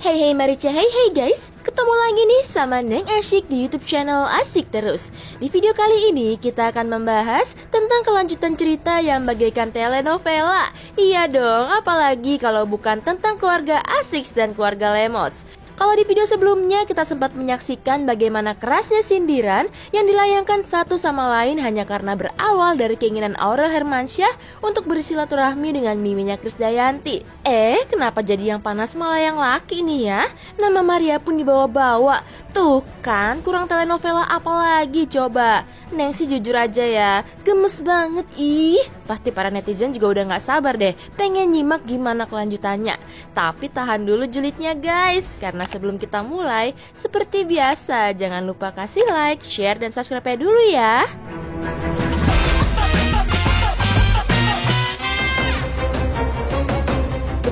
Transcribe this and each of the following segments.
Hey Marica, hey guys, ketemu lagi nih sama Neng Asyik di YouTube channel Asyik Terus. Di video kali ini kita akan membahas tentang kelanjutan cerita yang bagaikan telenovela. Iya dong, apalagi kalau bukan tentang keluarga Asyik dan keluarga Lemos. Kalau di video sebelumnya kita sempat menyaksikan bagaimana kerasnya sindiran yang dilayangkan satu sama lain hanya karena berawal dari keinginan Aurel Hermansyah untuk bersilaturahmi dengan miminya Krisdayanti. Kenapa jadi yang panas malah yang laki nih ya? Nama Maria pun dibawa-bawa. Tuh kan, kurang telenovela apalagi coba. Neng sih jujur aja ya, gemes banget ih. Pasti para netizen juga udah gak sabar deh, pengen nyimak gimana kelanjutannya. Tapi tahan dulu julidnya guys, karena sebelum kita mulai, seperti biasa jangan lupa kasih like, share, dan subscribe dulu ya.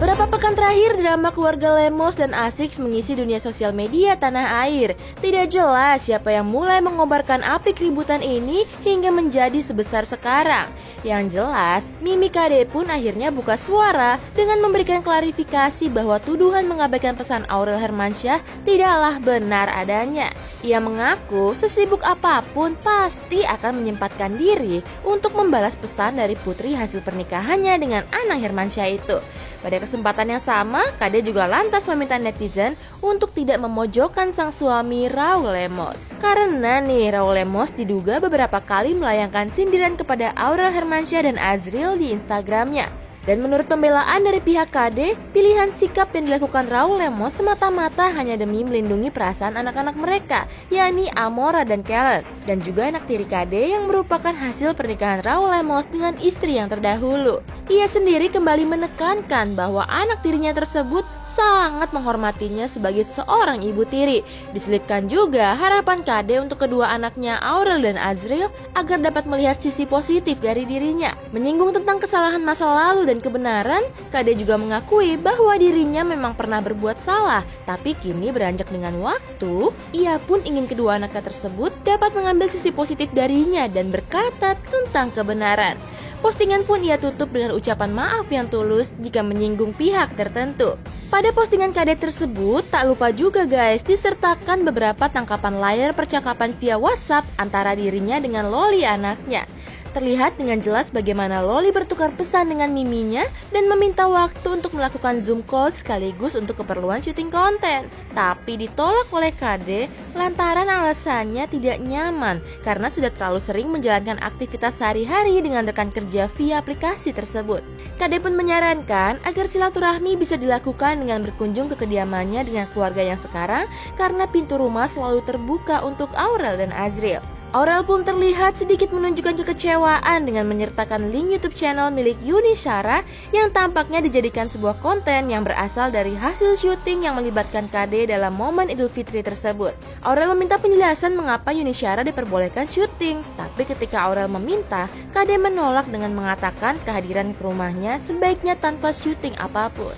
Beberapa pekan terakhir, drama keluarga Lemos dan Asyik mengisi dunia sosial media tanah air. Tidak jelas siapa yang mulai mengobarkan api keributan ini hingga menjadi sebesar sekarang. Yang jelas, Mimi Kade pun akhirnya buka suara dengan memberikan klarifikasi bahwa tuduhan mengabaikan pesan Aurel Hermansyah tidaklah benar adanya. Ia mengaku sesibuk apapun pasti akan menyempatkan diri untuk membalas pesan dari putri hasil pernikahannya dengan anak Hermansyah itu. Pada kesempatan yang sama, Kade juga lantas meminta netizen untuk tidak memojokkan sang suami Raul Lemos. Karena nih, Raul Lemos diduga beberapa kali melayangkan sindiran kepada Aurel Hermansyah dan Azriel di Instagramnya. Dan menurut pembelaan dari pihak Kade, pilihan sikap yang dilakukan Raul Lemos semata-mata hanya demi melindungi perasaan anak-anak mereka, yakni Amora dan Kellen, dan juga anak tiri Kade yang merupakan hasil pernikahan Raul Lemos dengan istri yang terdahulu. Ia sendiri kembali menekankan bahwa anak tirinya tersebut sangat menghormatinya sebagai seorang ibu tiri. Diselipkan juga harapan Kade untuk kedua anaknya Aurel dan Azriel agar dapat melihat sisi positif dari dirinya. Menyinggung tentang kesalahan masa lalu dan kebenaran, Kade juga mengakui bahwa dirinya memang pernah berbuat salah, tapi kini beranjak dengan waktu, ia pun ingin kedua anaknya tersebut dapat mengambil sisi positif darinya dan berkata tentang kebenaran. Postingan pun ia tutup dengan ucapan maaf yang tulus jika menyinggung pihak tertentu. Pada postingan Kade tersebut, tak lupa juga guys disertakan beberapa tangkapan layar percakapan via WhatsApp antara dirinya dengan Loli anaknya. Terlihat dengan jelas bagaimana Loli bertukar pesan dengan miminya dan meminta waktu untuk melakukan Zoom call sekaligus untuk keperluan syuting konten. Tapi ditolak oleh Kade lantaran alasannya tidak nyaman karena sudah terlalu sering menjalankan aktivitas sehari-hari dengan rekan kerja via aplikasi tersebut. Kade pun menyarankan agar silaturahmi bisa dilakukan dengan berkunjung ke kediamannya dengan keluarga yang sekarang karena pintu rumah selalu terbuka untuk Aurel dan Azriel. Aurel pun terlihat sedikit menunjukkan kekecewaan dengan menyertakan link YouTube channel milik Yuni Syara yang tampaknya dijadikan sebuah konten yang berasal dari hasil syuting yang melibatkan Kade dalam momen Idul Fitri tersebut. Aurel meminta penjelasan mengapa Yuni Syara diperbolehkan syuting, tapi ketika Aurel meminta, Kade menolak dengan mengatakan kehadiran ke rumahnya sebaiknya tanpa syuting apapun.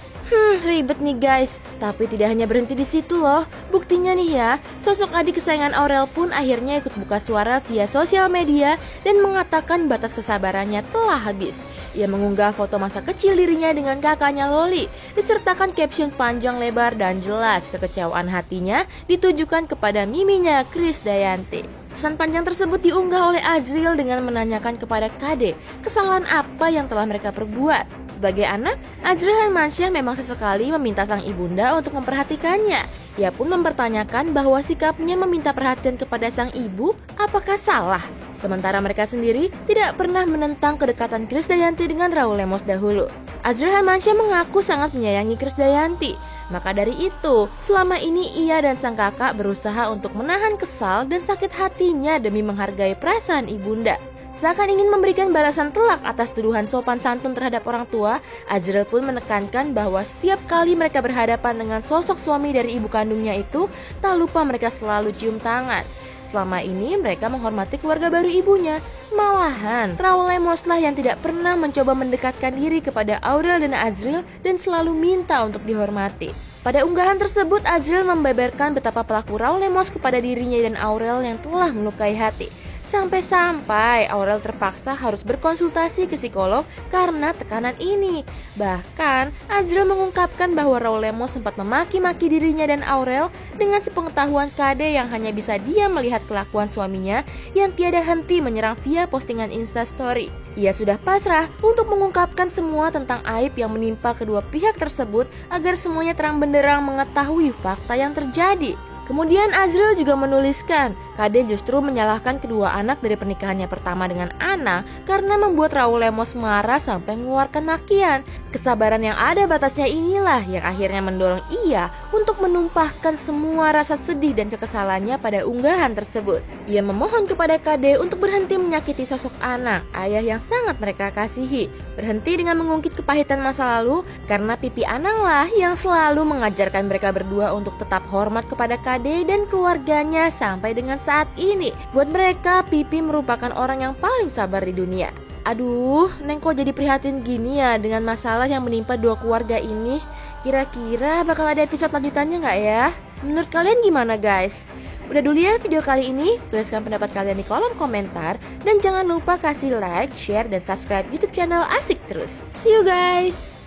Ribet nih guys, tapi tidak hanya berhenti di situ loh. Buktinya nih ya, sosok adik kesayangan Aurel pun akhirnya ikut buka suara via sosial media dan mengatakan batas kesabarannya telah habis. Ia mengunggah foto masa kecil dirinya dengan kakaknya Loli, disertakan caption panjang lebar dan jelas kekecewaan hatinya ditujukan kepada miminya Krisdayanti. Pesan panjang tersebut diunggah oleh Azriel dengan menanyakan kepada Kade kesalahan apa yang telah mereka perbuat. Sebagai anak, Azriel Hermansyah memang sesekali meminta sang ibunda untuk memperhatikannya. Ia pun mempertanyakan bahwa sikapnya meminta perhatian kepada sang ibu apakah salah. Sementara mereka sendiri tidak pernah menentang kedekatan Krisdayanti dengan Raul Lemos dahulu. Azriel Hermansyah mengaku sangat menyayangi Krisdayanti. Maka dari itu, selama ini ia dan sang kakak berusaha untuk menahan kesal dan sakit hatinya demi menghargai perasaan ibunda. Seakan ingin memberikan balasan telak atas tuduhan sopan santun terhadap orang tua, Azriel pun menekankan bahwa setiap kali mereka berhadapan dengan sosok suami dari ibu kandungnya itu, tak lupa mereka selalu cium tangan. Selama ini mereka menghormati keluarga baru ibunya. Malahan, Raul Lemos lah yang tidak pernah mencoba mendekatkan diri kepada Aurel dan Azriel dan selalu minta untuk dihormati. Pada unggahan tersebut, Azriel membeberkan betapa pelaku Raul Lemos kepada dirinya dan Aurel yang telah melukai hati. Sampai-sampai Aurel terpaksa harus berkonsultasi ke psikolog karena tekanan ini. Bahkan Azriel mengungkapkan bahwa Raul Lemos sempat memaki-maki dirinya dan Aurel dengan sepengetahuan Kade yang hanya bisa dia melihat kelakuan suaminya yang tiada henti menyerang via postingan Instastory. Ia sudah pasrah untuk mengungkapkan semua tentang aib yang menimpa kedua pihak tersebut agar semuanya terang benderang mengetahui fakta yang terjadi. Kemudian Azriel juga menuliskan, Kade justru menyalahkan kedua anak dari pernikahannya pertama dengan Ana karena membuat Raul Lemos marah sampai mengeluarkan makian. Kesabaran yang ada batasnya inilah yang akhirnya mendorong ia untuk menumpahkan semua rasa sedih dan kekesalannya pada unggahan tersebut. Ia memohon kepada Kade untuk berhenti menyakiti sosok Ana, ayah yang sangat mereka kasihi. Berhenti dengan mengungkit kepahitan masa lalu karena pipi Ananglah yang selalu mengajarkan mereka berdua untuk tetap hormat kepada Kade dan keluarganya sampai dengan saat ini. Buat mereka, Pipi merupakan orang yang paling sabar di dunia. Aduh, Neng kok jadi prihatin gini ya dengan masalah yang menimpa dua keluarga ini. Kira-kira bakal ada episode lanjutannya nggak ya? Menurut kalian gimana guys? Udah dulu ya video kali ini, tuliskan pendapat kalian di kolom komentar. Dan jangan lupa kasih like, share, dan subscribe YouTube channel Asik Terus. See you guys!